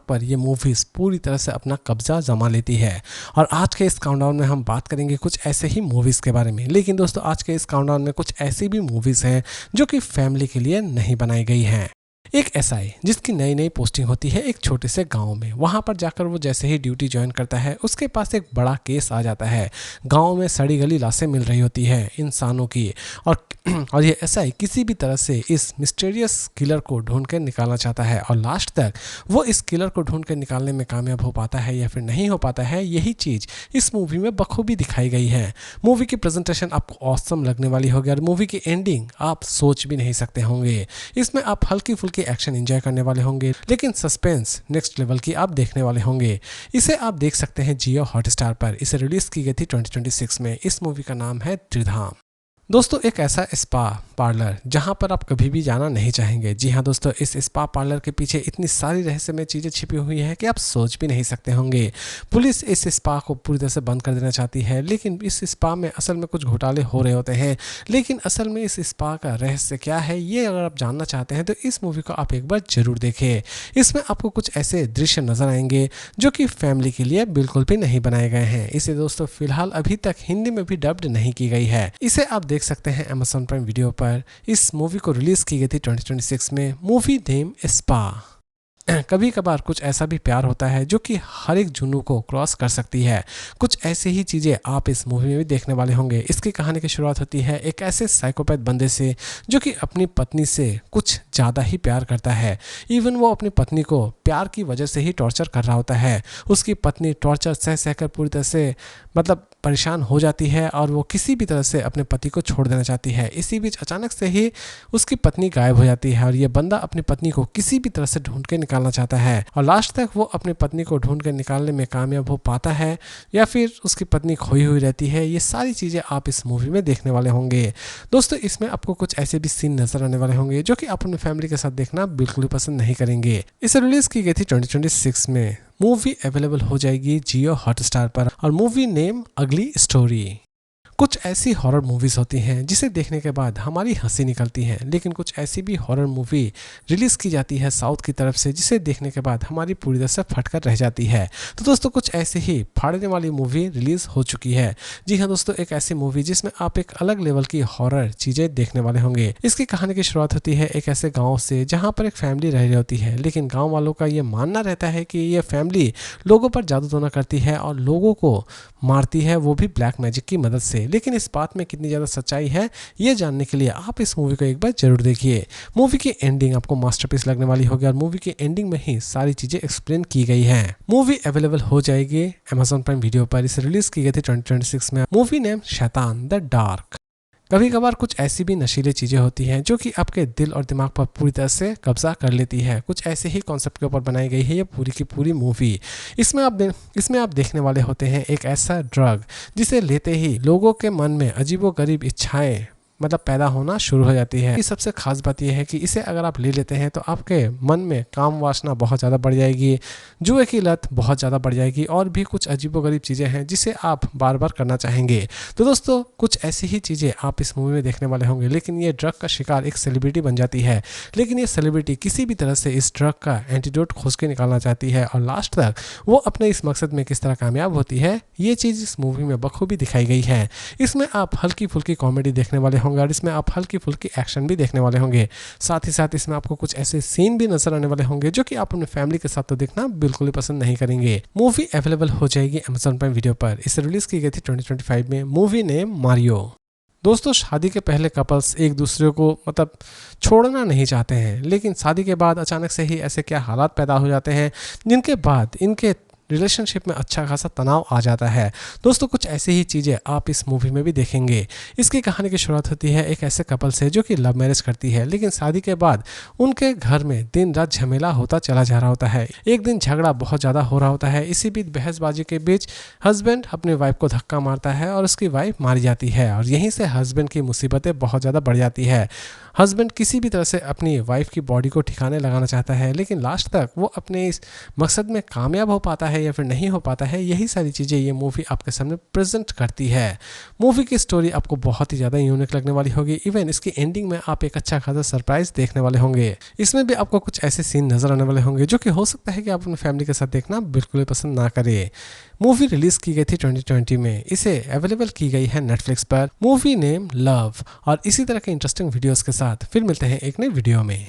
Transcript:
पर ये मूवीज़ पूरी तरह से अपना कब्जा जमा लेती है। और आज के इस काउंटडाउन में हम बात करेंगे कुछ ऐसे ही मूवीज़ के बारे में। लेकिन दोस्तों आज के इस काउंटडाउन में कुछ ऐसी भी मूवीज़ हैं जो कि फैमिली के लिए नहीं बनाई गई हैं। एक एसआई जिसकी नई नई पोस्टिंग होती है एक छोटे से गांव में। वहां पर जाकर वो जैसे ही ड्यूटी ज्वाइन करता है उसके पास एक बड़ा केस आ जाता है। गांव में सड़ी गली लाशें मिल रही होती है इंसानों की, और ये एसआई किसी भी तरह से इस मिस्टीरियस किलर को ढूंढ कर निकालना चाहता है। और लास्ट तक वो इस किलर को ढूंढ कर निकालने में कामयाब हो पाता है या फिर नहीं हो पाता है, यही चीज़ इस मूवी में बखूबी दिखाई गई है। मूवी की प्रेजेंटेशन आपको ऑसम लगने वाली होगी और मूवी की एंडिंग आप सोच भी नहीं सकते होंगे। इसमें आप हल्की फुल्की एक्शन एंजॉय करने वाले होंगे, लेकिन सस्पेंस नेक्स्ट लेवल की आप देखने वाले होंगे। इसे आप देख सकते हैं जियो हॉटस्टार पर। इसे रिलीज की गई थी 2026 में। इस मूवी का नाम है त्रिधाम। दोस्तों एक ऐसा स्पा पार्लर जहां पर आप कभी भी जाना नहीं चाहेंगे। जी हाँ दोस्तों, इस स्पा पार्लर के पीछे इतनी सारी रहस्यमय चीज़ें छिपी हुई हैं कि आप सोच भी नहीं सकते होंगे। पुलिस इस स्पा को पूरी तरह से बंद कर देना चाहती है, लेकिन इस स्पा में असल में कुछ घोटाले हो रहे होते हैं। लेकिन असल में इस स्पा का रहस्य क्या है, ये अगर आप जानना चाहते हैं तो इस मूवी को आप एक बार जरूर देखें। इसमें आपको कुछ ऐसे दृश्य नजर आएंगे जो कि फैमिली के लिए बिल्कुल भी नहीं बनाए गए हैं। इसे दोस्तों फिलहाल अभी तक हिंदी में भी डब्ड नहीं की गई है। इसे आप देख सकते हैं Amazon प्राइम वीडियो पर। इस मूवी को रिलीज की गई थी 2026 में। Movie name spa. कभी कभार कुछ ऐसा भी प्यार होता है जो कि हर एक जुनून को क्रॉस कर सकती है। कुछ ऐसी ही चीज़ें आप इस मूवी में भी देखने वाले होंगे। इसकी कहानी की शुरुआत होती है एक ऐसे साइकोपैथ बंदे से जो कि अपनी पत्नी से कुछ ज़्यादा ही प्यार करता है। इवन वो अपनी पत्नी को प्यार की वजह से ही टॉर्चर कर रहा होता है। उसकी पत्नी टॉर्चर सह सहकर पूरी तरह से परेशान हो जाती है और वो किसी भी तरह से अपने पति को छोड़ देना चाहती है। इसी बीच अचानक से ही उसकी पत्नी गायब हो जाती है और ये बंदा अपनी पत्नी को किसी भी तरह से ढूंढ के निकालना चाहता है। और लास्ट तक वो अपनी पत्नी को ढूंढ के निकालने में कामयाब हो पाता है या फिर उसकी पत्नी खोई हुई रहती है। ये सारी चीज़ें आप इस मूवी में देखने वाले होंगे। दोस्तों इसमें आपको कुछ ऐसे भी सीन नजर आने वाले होंगे जो कि आप अपनी फैमिली के साथ देखना बिल्कुल भी पसंद नहीं करेंगे। इसे रिलीज की गई थी 2026 में। मूवी अवेलेबल हो जाएगी जियो हॉटस्टार पर और मूवी नेम अगली स्टोरी। कुछ ऐसी हॉरर मूवीज़ होती हैं जिसे देखने के बाद हमारी हंसी निकलती है, लेकिन कुछ ऐसी भी हॉरर मूवी रिलीज़ की जाती है साउथ की तरफ से जिसे देखने के बाद हमारी पूरी तरह से फटकर रह जाती है। तो दोस्तों कुछ ऐसी ही फाड़ने वाली मूवी रिलीज़ हो चुकी है। जी हाँ दोस्तों, एक ऐसी मूवी जिसमें आप एक अलग लेवल की हॉरर चीज़ें देखने वाले होंगे। इसकी कहानी की शुरुआत होती है एक ऐसे गाँव से जहाँ पर एक फैमिली रह रही होती है, लेकिन गाँव वालों का ये मानना रहता है कि ये फैमिली लोगों पर जादू टोना करती है और लोगों को मारती है, वो भी ब्लैक मैजिक की मदद से। लेकिन इस बात में कितनी ज़्यादा सच्चाई है ये जानने के लिए आप इस मूवी को एक बार जरूर देखिए। मूवी की एंडिंग आपको मास्टरपीस लगने वाली होगी और मूवी की एंडिंग में ही सारी चीज़ें एक्सप्लेन की गई हैं। मूवी अवेलेबल हो जाएगी Amazon प्राइम वीडियो पर। इसे रिलीज की गई थी 2026 में। मूवी नेम शैतान द डार्क। कभी कभार कुछ ऐसी भी नशीली चीज़ें होती हैं जो कि आपके दिल और दिमाग पर पूरी तरह से कब्जा कर लेती है। कुछ ऐसे ही कॉन्सेप्ट के ऊपर बनाई गई है ये पूरी की पूरी मूवी। इसमें आप देखने वाले होते हैं एक ऐसा ड्रग जिसे लेते ही लोगों के मन में अजीबोगरीब इच्छाएं पैदा होना शुरू हो जाती है। सबसे खास बात यह है कि इसे अगर आप ले लेते हैं तो आपके मन में काम वासना बहुत ज़्यादा बढ़ जाएगी, जुए की लत बहुत ज़्यादा बढ़ जाएगी और भी कुछ अजीबोगरीब चीज़ें हैं जिसे आप बार बार करना चाहेंगे। तो दोस्तों कुछ ऐसी ही चीज़ें आप इस मूवी में देखने वाले होंगे। लेकिन ये ड्रग का शिकार एक सेलिब्रिटी बन जाती है, लेकिन ये सेलिब्रिटी किसी भी तरह से इस ड्रग का एंटीडोट खोज के निकालना चाहती है और लास्ट तक वो अपने इस मकसद में किस तरह कामयाब होती है ये चीज़ इस मूवी में बखूबी दिखाई गई है। इसमें आप हल्की फुल्की कॉमेडी देखने वाले होंगे और इसमें आप हल्की फुल्की एक्शन भी देखने वाले होंगे। साथ ही साथ इसमें आपको कुछ ऐसे सीन भी नजर आने वाले होंगे जो कि आप अपने फैमिली के साथ तो देखना बिल्कुल भी पसंद नहीं करेंगे। मूवी अवेलेबल हो जाएगी Amazon प्राइम वीडियो पर। इसे रिलीज की गई थी 2025 में। Movie name Mario. दोस्तों शादी के पहले कपल्स एक दूसरे को छोड़ना नहीं चाहते हैं, लेकिन शादी के बाद अचानक से ही ऐसे क्या हालात पैदा हो जाते हैं जिनके बाद इनके रिलेशनशिप में अच्छा खासा तनाव आ जाता है। दोस्तों कुछ ऐसी ही चीज़ें आप इस मूवी में भी देखेंगे। इसकी कहानी की शुरुआत होती है एक ऐसे कपल से जो कि लव मैरिज करती है, लेकिन शादी के बाद उनके घर में दिन रात झमेला होता चला जा रहा होता है। एक दिन झगड़ा बहुत ज़्यादा हो रहा होता है। इसी बीच बहसबाजी के बीच हस्बैंड अपनी वाइफ को धक्का मारता है और उसकी वाइफ मारी जाती है और यहीं से हस्बैंड की मुसीबतें बहुत ज़्यादा बढ़ जाती है। हस्बैंड किसी भी तरह से अपनी वाइफ की बॉडी को ठिकाने लगाना चाहता है, लेकिन लास्ट तक वो अपने इस मकसद में कामयाब हो पाता है है या फिर नहीं हो पाता है, यही सारी चीज़ें ये मूवी आपके सामने प्रेजेंट करती है। मूवी की स्टोरी आपको बहुत ही ज़्यादा यूनिक लगने वाली होगी। इवन इसकी एंडिंग में आप एक अच्छा खासा सरप्राइज देखने वाले होंगे। इसमें भी आपको कुछ ऐसे सीन नजर आने वाले होंगे जो कि हो सकता है कि आप अपनी फैमिली के साथ देखना बिल्कुल भी पसंद ना करें। मूवी रिलीज की गई थी 2020 में। इसे अवेलेबल की गई है नेटफ्लिक्स पर। Movie name love. और इसी तरह के इंटरेस्टिंग वीडियोस के साथ फिर मिलते हैं एक नई वीडियो में।